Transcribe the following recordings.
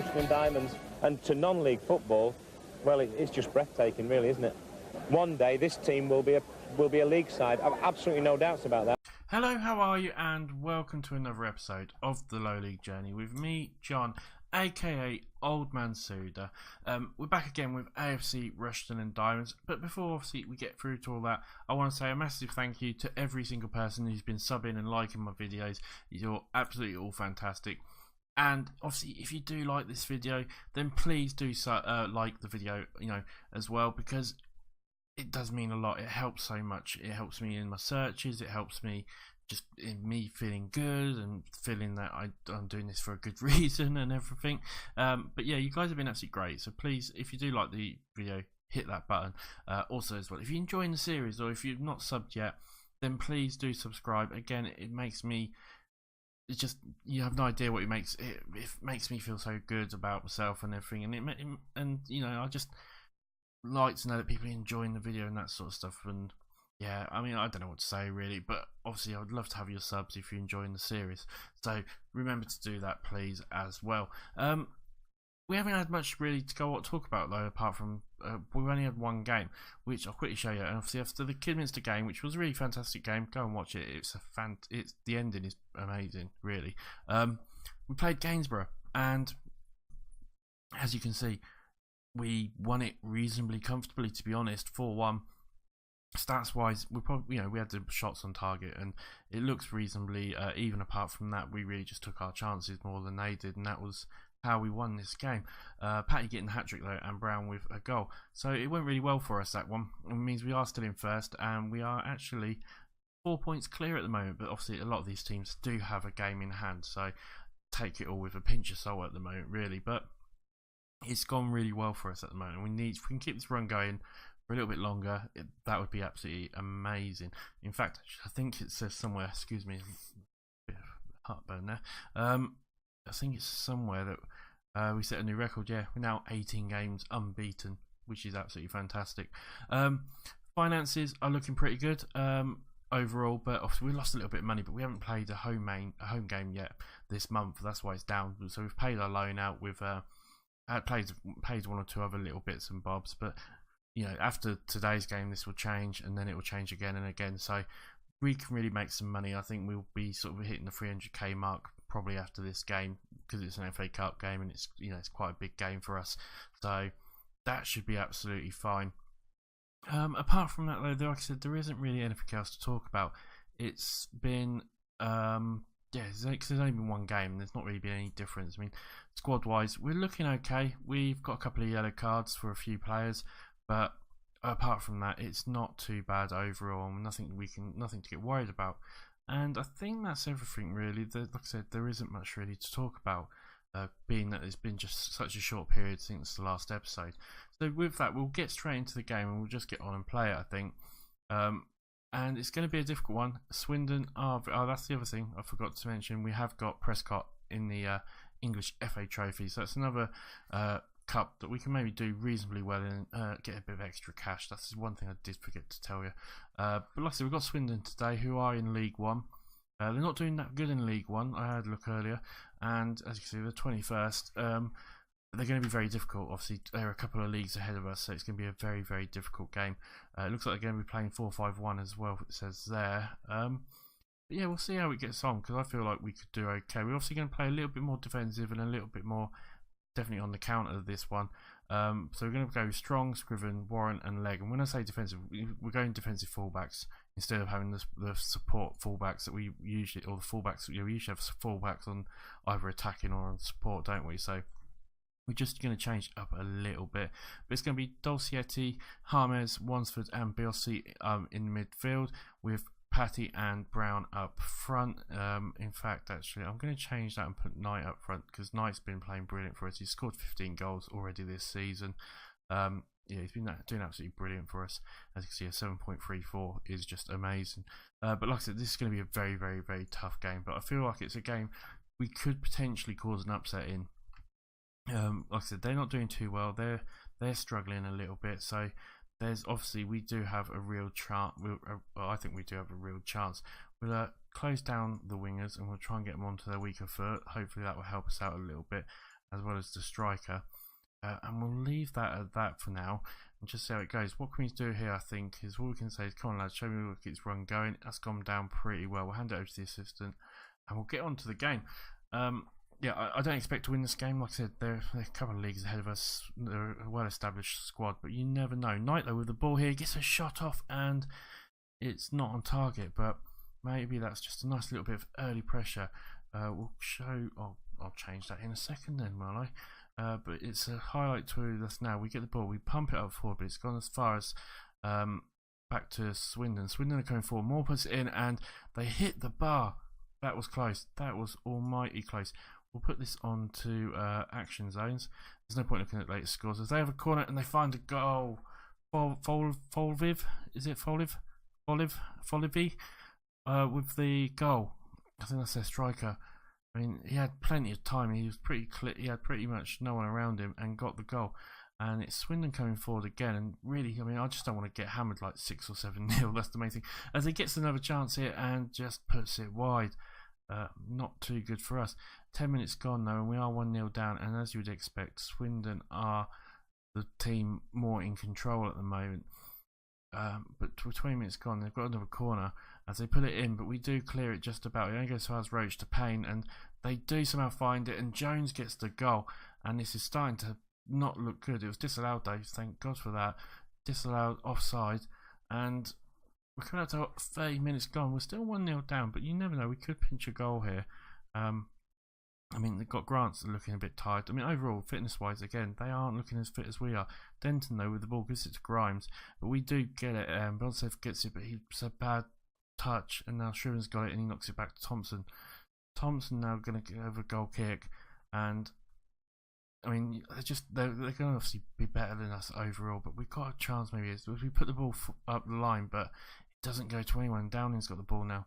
Rushden Diamonds, and to non-league football, well, it's just breathtaking, really, isn't it? One day this team will be a league side. I've absolutely no doubts about that. Hello, how are you? And welcome to another episode of the Low League Journey with me, John, aka Old Man Suda. We're back again with AFC Rushden and Diamonds, but before obviously we get through to all that, I want to say a massive thank you to every single person who's been subbing and liking my videos. You're absolutely all fantastic. And obviously, if you do like this video, then please do like the video, as well, because it does mean a lot. It helps so much. It helps me in my searches. It helps me just in me feeling good and feeling that I'm doing this for a good reason and everything. But yeah, you guys have been absolutely great. So please, if you do like the video, hit that button. Also as well, if you're enjoying the series or if you've not subbed yet, then please do subscribe. Again, it makes me... It's just, you have no idea what it makes me feel so good about myself and everything, and I just like to know that people are enjoying the video and that sort of stuff. And yeah, I mean, I don't know what to say really, but obviously I would love to have your subs if you're enjoying the series, so remember to do that please as well. We haven't had much really to talk about though, apart from we've only had one game, which I'll quickly show you. And obviously after the Kidminster game, which was a really fantastic game, go and watch it. It's the ending is amazing, really. We played Gainsborough, and as you can see, we won it reasonably comfortably. To be honest, 4-1. Stats wise, we probably we had the shots on target, and it looks reasonably even. Apart from that, we really just took our chances more than they did, and that was how we won this game. Patty getting the hat-trick though, and Brown with a goal, so it went really well for us, that one. It means we are still in first, and we are actually 4 points clear at the moment, but obviously a lot of these teams do have a game in hand, so take it all with a pinch of salt at the moment really. But it's gone really well for us at the moment. If we can keep this run going for a little bit longer, that would be absolutely amazing. In fact, I think it says somewhere, excuse me, a bit of heartburn there, I think it's somewhere that we set a new record. Yeah, we're now 18 games unbeaten, which is absolutely fantastic. Finances are looking pretty good overall, but obviously we lost a little bit of money, but we haven't played a home game yet this month. That's why it's down. So we've paid our loan out with paid one or two other little bits and bobs, but after today's game this will change, and then it will change again and again. So we can really make some money. I think we'll be sort of hitting the 300k mark probably after this game, because it's an FA Cup game, and it's it's quite a big game for us, so that should be absolutely fine. Apart from that though, like I said, there isn't really anything else to talk about. It's been there's only been one game, and there's not really been any difference. I mean, squad wise we're looking okay. We've got a couple of yellow cards for a few players, but apart from that it's not too bad overall. Nothing to get worried about. And I think that's everything really. Like I said, there isn't much really to talk about, being that it's been just such a short period since the last episode. So with that, we'll get straight into the game and we'll just get on and play it, I think. And it's going to be a difficult one. Swindon are... Oh, that's the other thing I forgot to mention. We have got Prescot in the English FA Trophy. So that's another cup that we can maybe do reasonably well in, get a bit of extra cash. That's one thing I did forget to tell you. But like I said, we've got Swindon today, who are in League One. They're not doing that good in League One. I had a look earlier, and as you can see, they're 21st. They're going to be very difficult. Obviously, they're a couple of leagues ahead of us, so it's going to be a very, very difficult game. It looks like they're going to be playing 4-5-1 as well, it says there. But yeah, we'll see how it gets on, because I feel like we could do okay. We're obviously going to play a little bit more defensive and a little bit more definitely on the counter of this one. So we're going to go Strong, Scriven, Warren and Leg. And when I say defensive, we're going defensive fullbacks instead of having the support fullbacks that we usually, or the fullbacks, we usually have fullbacks on either attacking or on support, don't we? So we're just going to change up a little bit. But it's going to be Dolcietti, Harmes, Wansford and Bielsi in midfield, with Patty and Brown up front. In fact, actually, I'm going to change that and put Knight up front, because Knight's been playing brilliant for us. He's scored 15 goals already this season. Yeah, he's been doing absolutely brilliant for us. As you can see, a 7.34 is just amazing. But like I said, this is going to be a very, very, very tough game. But I feel like it's a game we could potentially cause an upset in. Like I said, they're not doing too well. They're struggling a little bit. So there's obviously, we do have a real chance. Well, I think we do have a real chance. We'll close down the wingers and we'll try and get them onto their weaker foot. Hopefully that will help us out a little bit. as well as the striker. And we'll leave that at that for now and just see how it goes. What can we do here, I think, is all we can say is, come on lads, show me what gets run going. That's gone down pretty well. We'll hand it over to the assistant and we'll get on to the game. Yeah, I don't expect to win this game. Like I said, they're a couple of leagues ahead of us. They're a well-established squad, but you never know. Knight, though, with the ball here, gets a shot off and it's not on target, but maybe that's just a nice little bit of early pressure. We'll show, I'll change that in a second then, will I? But it's a highlight to us now. We get the ball, we pump it up forward, but it's gone as far as back to Swindon. Swindon are coming forward, more puts it in, and they hit the bar. That was close. That was almighty close. We'll put this on to action zones. There's no point looking at latest scores. As they have a corner and they find a goal. Folviv, is it Folivy? With the goal. I think that's their striker. I mean, he had plenty of time. He was he had pretty much no one around him and got the goal. And it's Swindon coming forward again. And really, I mean, I just don't want to get hammered like 6 or 7-0. That's the main thing. As he gets another chance here and just puts it wide. Not too good for us. 10 minutes gone though, and we are 1-0 down. And as you would expect, Swindon are the team more in control at the moment. But 20 minutes gone, they've got another corner as they put it in, but we do clear it just about. It only goes as far as Roach to Payne, and they do somehow find it, and Jones gets the goal, and this is starting to not look good. It was disallowed though, thank God for that. Disallowed, offside, and we're coming up to 30 minutes gone. We're still 1-0 down, but you never know, we could pinch a goal here. I mean, they've got Grants looking a bit tired. I mean, overall, fitness-wise, again, they aren't looking as fit as we are. Denton, though, with the ball, gives it to Grimes. But we do get it. Bonsev gets it, but it's a bad touch. And now Shriven's got it, and he knocks it back to Thompson. Thompson now going to have a goal kick. And, I mean, they're going to obviously be better than us overall. But we've got a chance, maybe. As we put the ball up the line, but it doesn't go to anyone. Downing's got the ball now.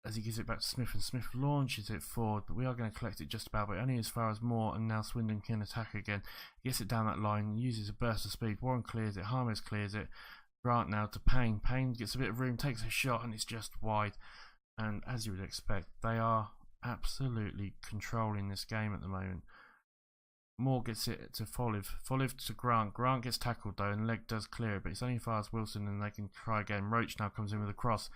As he gives it back to Smith, and Smith launches it forward, but we are going to collect it just about, but only as far as Moore, and now Swindon can attack again. He gets it down that line, uses a burst of speed. Warren clears it, Harmes clears it. Grant now to Payne. Payne gets a bit of room, takes a shot, and it's just wide. And as you would expect, they are absolutely controlling this game at the moment. Moore gets it to Foliv. Foliv to Grant. Grant gets tackled though, and Leg does clear it, but it's only as far as Wilson, and they can try again. Roach now comes in with a cross.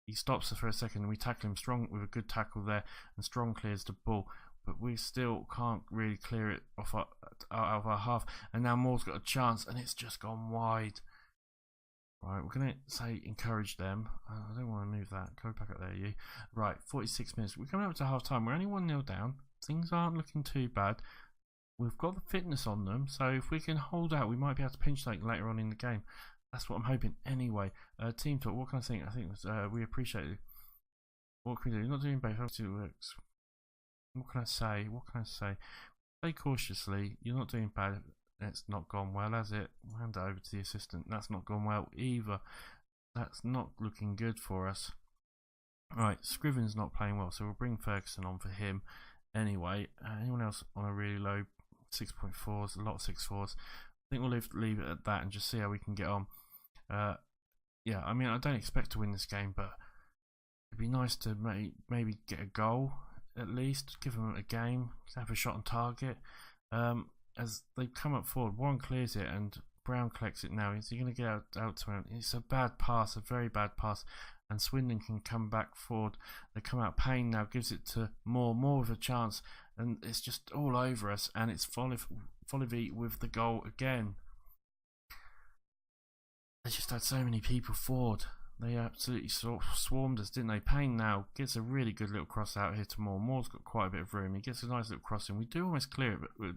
He stops us for a second, and we tackle him strong with a good tackle there, and Strong clears the ball, but we still can't really clear it off out of our half. And now Moore's got a chance, and it's just gone wide. Right, we're going to say encourage them. I don't want to move that. Go back up there, you. Right, 46 minutes. We're coming up to half time. We're only 1-0 down. Things aren't looking too bad. We've got the fitness on them, so if we can hold out, we might be able to pinch like later on in the game. That's what I'm hoping anyway. Team talk, what can I think? I think we appreciate it. What can we do? You're not doing both. It works. What can I say? What can I say? Play cautiously. You're not doing bad. It's not gone well, has it? We'll hand it over to the assistant. That's not gone well either. That's not looking good for us. Right, Scriven's not playing well, so we'll bring Ferguson on for him anyway. Anyone else on a really low 6.4s? A lot of 6.4s. I think we'll leave it at that and just see how we can get on. Yeah, I mean, I don't expect to win this game, but it'd be nice to maybe get a goal at least, give them a game, have a shot on target. As they come up forward, Warren clears it and Brown collects it now. Is he going to get out to him? It's a bad pass, a very bad pass, and Swindon can come back forward. They come out. Payne now gives it to Moore with a chance, and it's just all over us, and it's Folivy with the goal again. They just had so many people forward. They absolutely swarmed us, didn't they? Payne now gets a really good little cross out here to Moore. Moore's got quite a bit of room. He gets a nice little cross in. We do almost clear it, but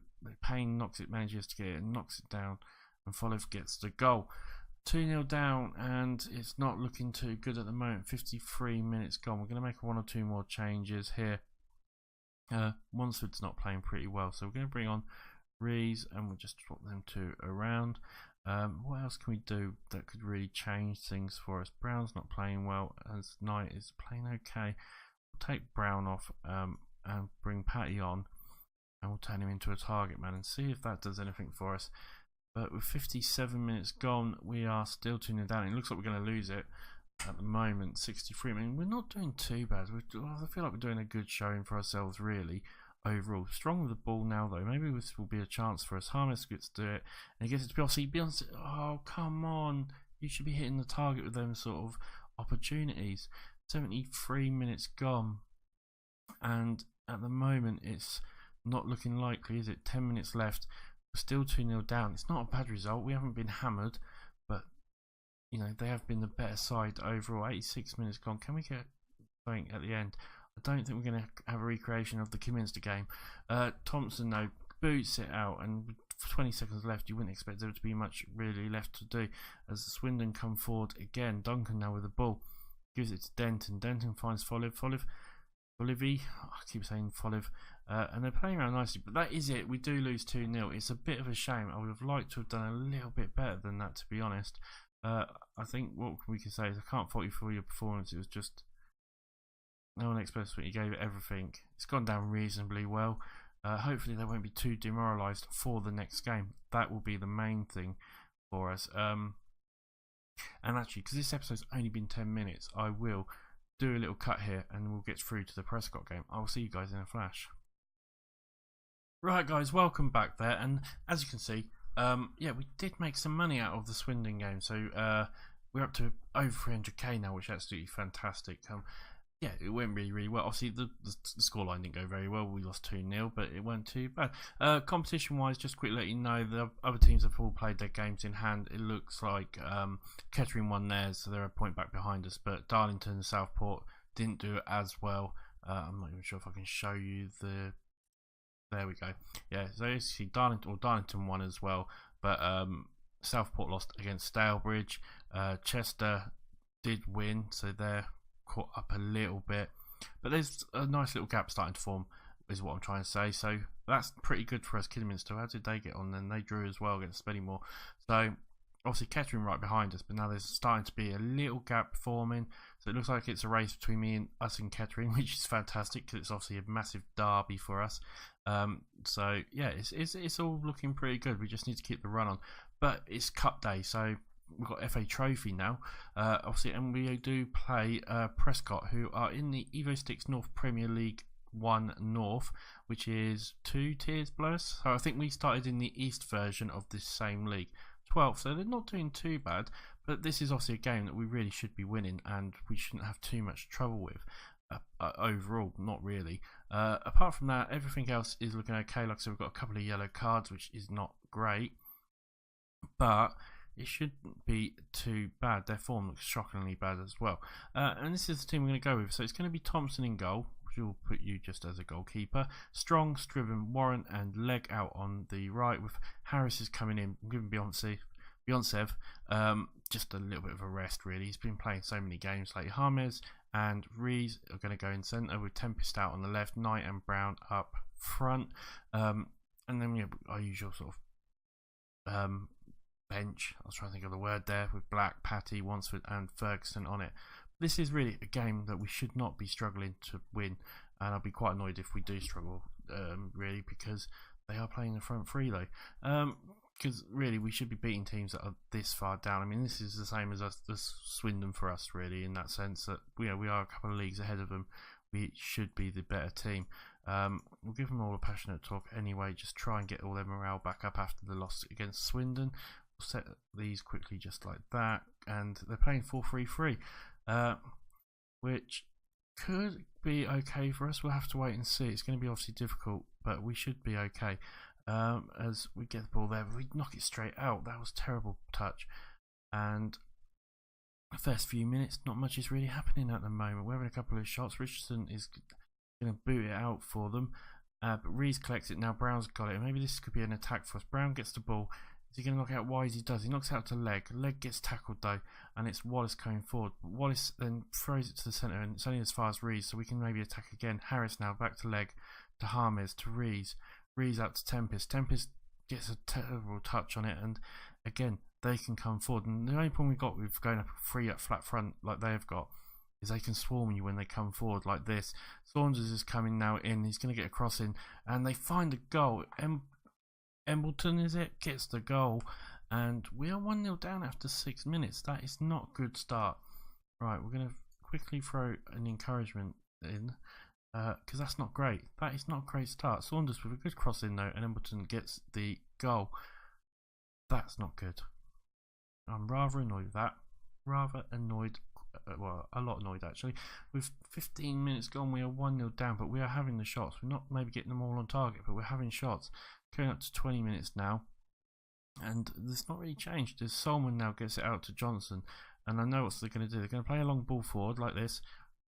Payne manages to get it and knocks it down, and Folliv gets the goal. 2-0 down, and it's not looking too good at the moment. 53 minutes gone. We're going to make 1 or 2 more changes here. Wansford's not playing pretty well, so we're going to bring on Rees, and we'll just swap them 2 around. What else can we do that could really change things for us? Brown's not playing well, as Knight is playing okay. We'll take Brown off and bring Patty on, and we'll turn him into a target man and see if that does anything for us. But with 57 minutes gone, we are still 2-0 down. It looks like we're going to lose it at the moment. 63. I mean, we're not doing too bad. I feel like we're doing a good showing for ourselves, really. overall. Strong with the ball now though. Maybe this will be a chance for us. Harmes gets to do it and he gets it to Beyonce. Beyonce, oh come on, you should be hitting the target with them sort of opportunities. 73 minutes gone, and at the moment it's not looking likely, is it? 10 minutes left, we're still 2-0 down. It's not a bad result, we haven't been hammered, but you know, they have been the better side overall. 86 minutes gone. Can we get something at the end? I don't think we're going to have a recreation of the Kidminster game. Thompson though boots it out, and with 20 seconds left you wouldn't expect there to be much really left to do as Swindon come forward again. Duncan now with the ball, gives it to Denton. Denton finds Folivy. I keep saying Foliv. And they're playing around nicely, but that is it. We do lose 2-0. It's a bit of a shame. I would have liked to have done a little bit better than that, to be honest. I think what we can say is I can't fault you for your performance. It was just no one expects what you gave it everything. It's gone down reasonably well. Hopefully they won't be too demoralised for the next game. That will be the main thing for us. And actually, because this episode's only been 10 minutes, I will do a little cut here and we'll get through to the Prescot game. I will see you guys in a flash. Right guys, welcome back there, and as you can see, yeah, we did make some money out of the Swindon game, so we're up to over 300k now, which is absolutely fantastic. Yeah, it went really well. Obviously the scoreline didn't go very well, we lost 2-0, but it weren't too bad. Competition wise, just quickly let you know, the other teams have all played their games in hand. It looks like Kettering won theirs, so they're a point back behind us, but Darlington and Southport didn't do it as well. I'm not even sure if I can show you the... There we go. Yeah, so you see Darlington won as well, but Southport lost against Stalebridge. Chester did win, so they're caught up a little bit, but there's a nice little gap starting to form, is what I'm trying to say. So that's pretty good for us. Kidminster, how did they get on then? They drew as well against Spennymoor. So obviously Kettering right behind us, but now there's starting to be a little gap forming. So it looks like it's a race between us and Kettering, which is fantastic because it's obviously a massive derby for us. So yeah, it's all looking pretty good. We just need to keep the run on, but it's cup day, so we've got FA Trophy now, obviously, and we do play Prescot, who are in the Evo Sticks North Premier League 1 North, which is 2 tiers below us. So I think we started in the East version of this same league, 12th, so they're not doing too bad, but this is obviously a game that we really should be winning and we shouldn't have too much trouble with. Overall, not really. Apart from that, everything else is looking okay. Like I said, we've got a couple of yellow cards, which is not great, but it shouldn't be too bad. Their form looks shockingly bad as well. And this is the team we're going to go with. So it's going to be Thompson in goal, which will put you just as a goalkeeper. Strong, Striven, Warren, and Leg out on the right, with Harris is coming in. I'm giving Beyoncev just a little bit of a rest, really. He's been playing so many games lately. Harmes and Rees are going to go in centre, with Tempest out on the left, Knight and Brown up front. And then we have our usual sort of bench. I was trying to think of the word there, with Black, Patty, Wansford and Ferguson on it. This is really a game that we should not be struggling to win, and I'll be quite annoyed if we do struggle, really, because they are playing the front three though. Because really we should be beating teams that are this far down. I mean, this is the same as Swindon for us, really, in that sense that we are a couple of leagues ahead of them. We should be the better team. We'll give them all a passionate talk anyway, just try and get all their morale back up after the loss against Swindon. We'll set these quickly just like that, and they're playing 4-3-3, which could be okay for us. We'll have to wait and see. It's going to be obviously difficult, but we should be okay. As we get the ball there, we knock it straight out. That was a terrible touch, and the first few minutes, not much is really happening at the moment. We're having a couple of shots. Richardson is going to boot it out for them, but Rees collects it now. Brown's got it. Maybe this could be an attack for us. Brown gets the ball. Is he going to knock out wide? He does. He knocks out to Leg. Leg gets tackled though, and it's Wallace coming forward. But Wallace then throws it to the centre, and it's only as far as Rees, so we can maybe attack again. Harris now back to Leg, to Harmes, to Rees. Rees out to Tempest. Tempest gets a terrible touch on it, and again they can come forward. And the only problem we've got with going up free up flat front like they've got is they can swarm you when they come forward like this. Saunders is coming now in. He's going to get a cross in, and they find a goal. Embleton, is it, gets the goal, and we are 1-0 down after 6 minutes. That is not a good start. Right, we're going to quickly throw an encouragement in. because that's not great. That is not a great start. Saunders with a good cross in though, and Embleton gets the goal. That's not good. I'm rather annoyed with that. Rather annoyed. Well, a lot annoyed actually. With 15 minutes gone, we are 1-0 down, but we are having the shots. We're not maybe getting them all on target, but we're having shots. Going up to 20 minutes now, and there's not really changed. As Solomon now gets it out to Johnson, and I know what they're going to do. They're going to play a long ball forward like this,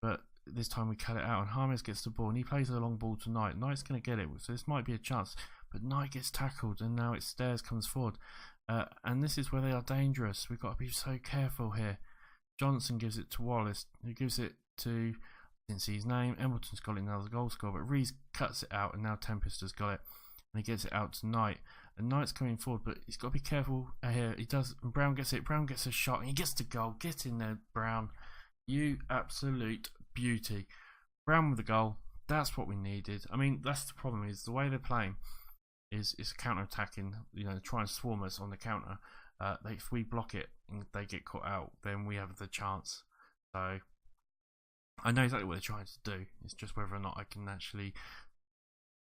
but this time we cut it out, and James gets the ball, and he plays a long ball to Knight. Knight's going to get it, so this might be a chance, but Knight gets tackled, and now it's Stairs comes forward, and this is where they are dangerous. We've got to be so careful here. Johnson gives it to Wallace, who gives it to, I didn't see his name, Embleton's got it now, the goal scorer, but Rees cuts it out, and now Tempest has got it, and he gets it out to Knight, and Knight's coming forward, but he's got to be careful here. He does, and Brown gets it, Brown gets a shot, and he gets the goal. Get in there, Brown, you absolute beauty. Brown with the goal, that's what we needed. I mean, that's the problem, is the way they're playing is counter-attacking, you know, try and swarm us on the counter. If we block it and they get caught out, then we have the chance. So I know exactly what they're trying to do. It's just whether or not I can actually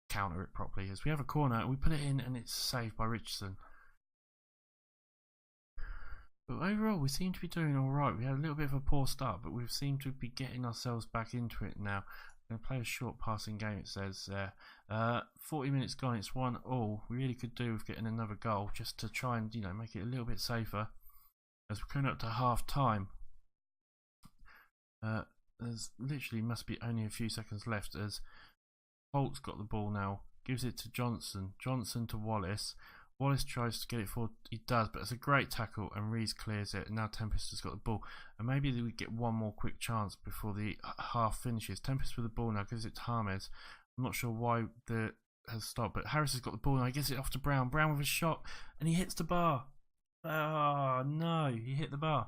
counter it properly. As we have a corner, we put it in and it's saved by Richardson. But overall, we seem to be doing alright. We had a little bit of a poor start, but we seem to be getting ourselves back into it now. We're going to play a short passing game, it says there. 40 minutes gone, it's 1-1. We really could do with getting another goal just to try and, you know, make it a little bit safer. As we're coming up to half time, there's literally must be only a few seconds left as Holt's got the ball now, gives it to Johnson, Johnson to Wallace. Wallace tries to get it forward, he does, but it's a great tackle and Rees clears it, and now Tempest has got the ball, and maybe we get one more quick chance before the half finishes. Tempest with the ball now, gives it to James. I'm not sure why the has stopped, but Harris has got the ball now, he gets it off to Brown, Brown with a shot, and he hits the bar. Oh no, he hit the bar.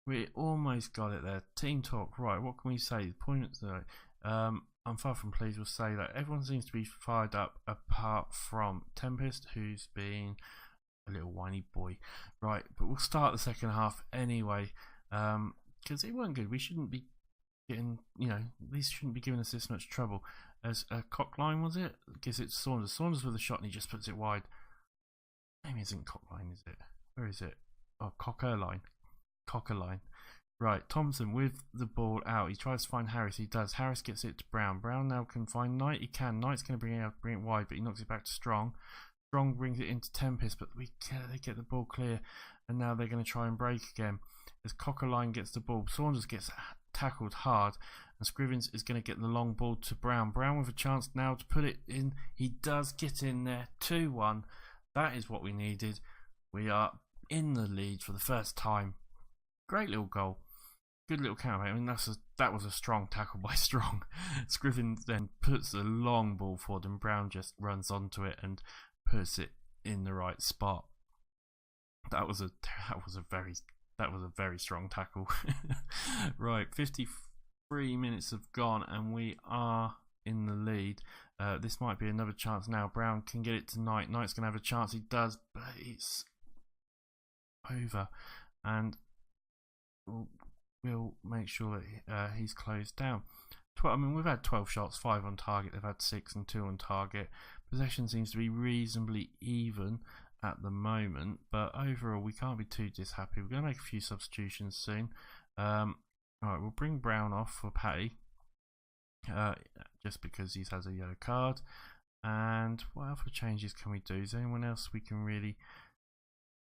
We almost got it there. Team talk, right, what can we say? The point is, I'm far from pleased. We'll say that everyone seems to be fired up apart from Tempest, who's been a little whiny boy. Right, but we'll start the second half anyway, because it wasn't good. We shouldn't be getting, you know, these shouldn't be giving us this much trouble. As Cockline, was it? Gives it to Saunders. Saunders with a shot and he just puts it wide. Name isn't Cockline, is it? Where is it? Oh, Cockerline. Cockerline. Right, Thompson with the ball out. He tries to find Harris. He does. Harris gets it to Brown. Brown now can find Knight. He can. Knight's going to bring it wide, but he knocks it back to Strong. Strong brings it into Tempest, but they get the ball clear, and now they're going to try and break again. As Cockerline gets the ball, Saunders gets tackled hard, and Scrivens is going to get the long ball to Brown. Brown with a chance now to put it in. He does get in there. 2-1. That is what we needed. We are in the lead for the first time. Great little goal. Good little counter. I mean, that was a strong tackle by Strong. Scriven then puts a long ball forward, and Brown just runs onto it and puts it in the right spot. That was a very strong tackle. Right, 53 minutes have gone, and we are in the lead. This might be another chance now. Brown can get it to Knight. Knight's going to have a chance. He does, but it's over, and we'll make sure that he's closed down. I mean, we've had 12 shots, 5 on target. They've had 6 and 2 on target. Possession seems to be reasonably even at the moment, but overall we can't be too dishappy. We're going to make a few substitutions soon. Alright, we'll bring Brown off for Patty, just because he has a yellow card. And what other changes can we do? Is there anyone else we can really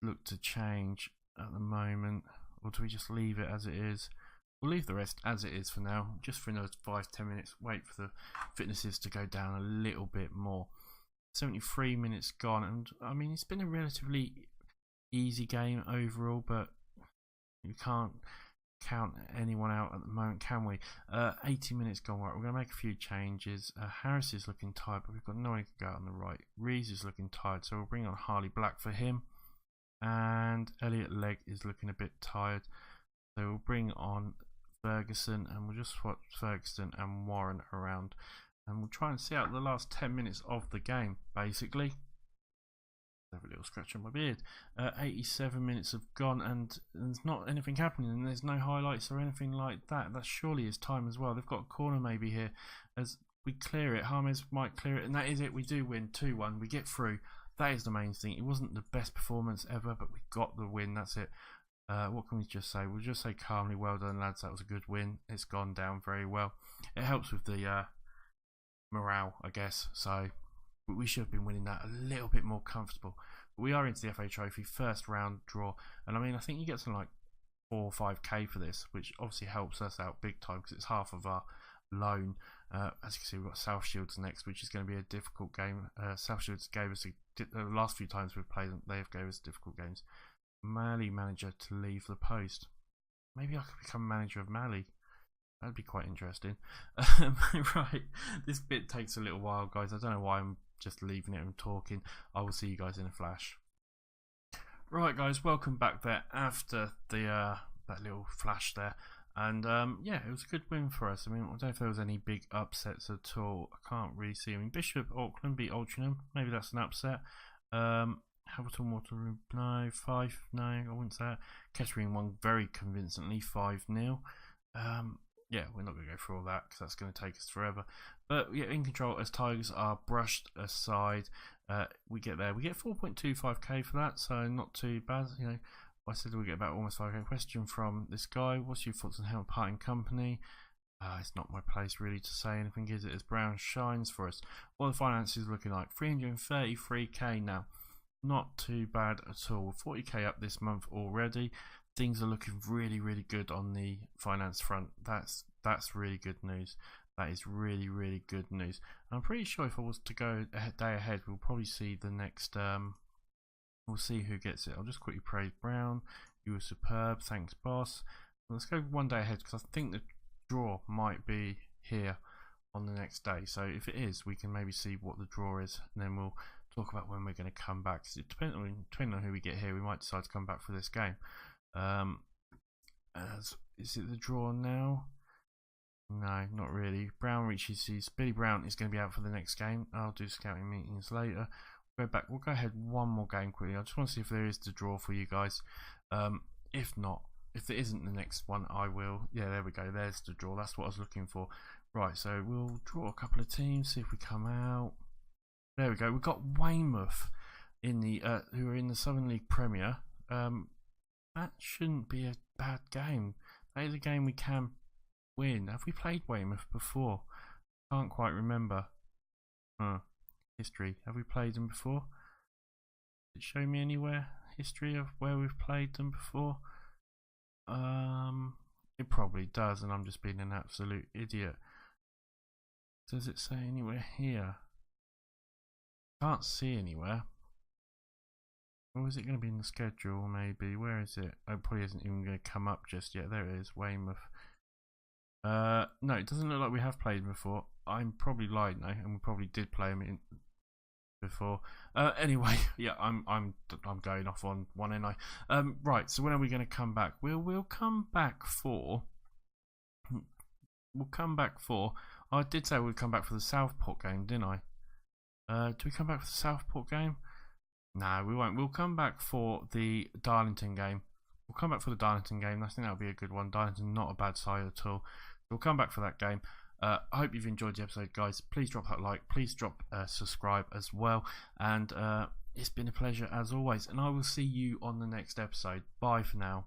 look to change at the moment, or do we just leave it as it is? We'll leave the rest as it is for now, just for another 5-10 minutes. Wait for the fitnesses to go down a little bit more. 73 minutes gone, and I mean, it's been a relatively easy game overall, but you can't count anyone out at the moment, can we? 80 minutes gone. Right, we're going to make a few changes. Harris is looking tired, but we've got no one who can go out on the right. Rees is looking tired, so we'll bring on Harley Black for him. And Elliot Legg is looking a bit tired, so we'll bring on Ferguson, and we'll just swap Ferguson and Warren around, and we'll try and see out the last 10 minutes of the game, basically. have a little scratch on my beard. 87 minutes have gone and there's not anything happening, and there's no highlights or anything like that. That surely is time as well. They've got a corner maybe here as we clear it. James might clear it, and that is it. We do win 2-1. We get through. That is the main thing. It wasn't the best performance ever, but we got the win. That's it. What can we just say? We'll just say calmly, well done lads, that was a good win. It's gone down very well. It helps with the morale, I guess, so we should have been winning that a little bit more comfortable. But we are into the FA Trophy, first round draw, and I mean, I think you get something like 4 or 5k for this, which obviously helps us out big time because it's half of our loan. As you can see, we've got South Shields next, which is going to be a difficult game. South Shields gave us the last few times we've played them, they have gave us difficult games. Mali manager to leave the post. Maybe I could become manager of Mali. That'd be quite interesting. Right, this bit takes a little while, guys. I don't know why I'm just leaving it and talking. I will see you guys in a flash. Right, guys, welcome back there after the that little flash there. And yeah, it was a good win for us. I mean, I don't know if there was any big upsets at all. I can't really see. I mean, Bishop Auckland beat Altrincham. Maybe that's an upset. Hamilton Waterloo, no. Fife, no, I wouldn't say that. Kettering won very convincingly, 5-0. Yeah, we're not going to go through all that because that's going to take us forever. But yeah, in control as Tigers are brushed aside. We get there. We get 4.25k for that, so not too bad. You know, I said we get about almost 5k. Question from this guy: what's your thoughts on Helmet Parting Company? It's not my place really to say anything, is it? As Brown shines for us. What are the finances looking like? 333k now. Not too bad at all. 40k up this month already. Things are looking really, really good on the finance front. That's really good news. That is really, really good news. I'm pretty sure if I was to go a day ahead, we'll probably see the next. We'll see who gets it. I'll just quickly praise Brown. You were superb. Thanks, boss. Let's go one day ahead because I think the draw might be here on the next day. So if it is, we can maybe see what the draw is, and then we'll talk about when we're going to come back. Because depending on who we get here, we might decide to come back for this game. Is it the draw now? No, not really. Brown reaches his. Billy Brown is going to be out for the next game. I'll do scouting meetings later. Go back. We'll go ahead one more game quickly. I just want to see if there is the draw for you guys. If not, if there isn't the next one, I will. Yeah, there we go. There's the draw. That's what I was looking for. Right, so we'll draw a couple of teams. See if we come out. There we go. We've got Weymouth in the who are in the Southern League Premier. That shouldn't be a bad game. That is a game we can win. Have we played Weymouth before? Can't quite remember. History. Have we played them before? Did it show me anywhere? History of where we've played them before? It probably does, and I'm just being an absolute idiot. Does it say anywhere here? Can't see anywhere. Or is it going to be in the schedule, maybe? Where is it? Oh, it probably isn't even going to come up just yet. There it is, Weymouth. No, it doesn't look like we have played before. I'm probably lying now, and we probably did play them in before. Anyway, yeah, I'm going off on one, ain't I? Right. So when are we going to come back? We'll come back for. We'll come back for. I did say we'd come back for the Southport game, didn't I? Do we come back for the Southport game? No, we won't. We'll come back for the Darlington game. We'll come back for the Darlington game. I think that'll be a good one. Darlington, not a bad side at all. We'll come back for that game. I hope you've enjoyed the episode, guys. Please drop that like. Please drop subscribe as well. And it's been a pleasure as always. And I will see you on the next episode. Bye for now.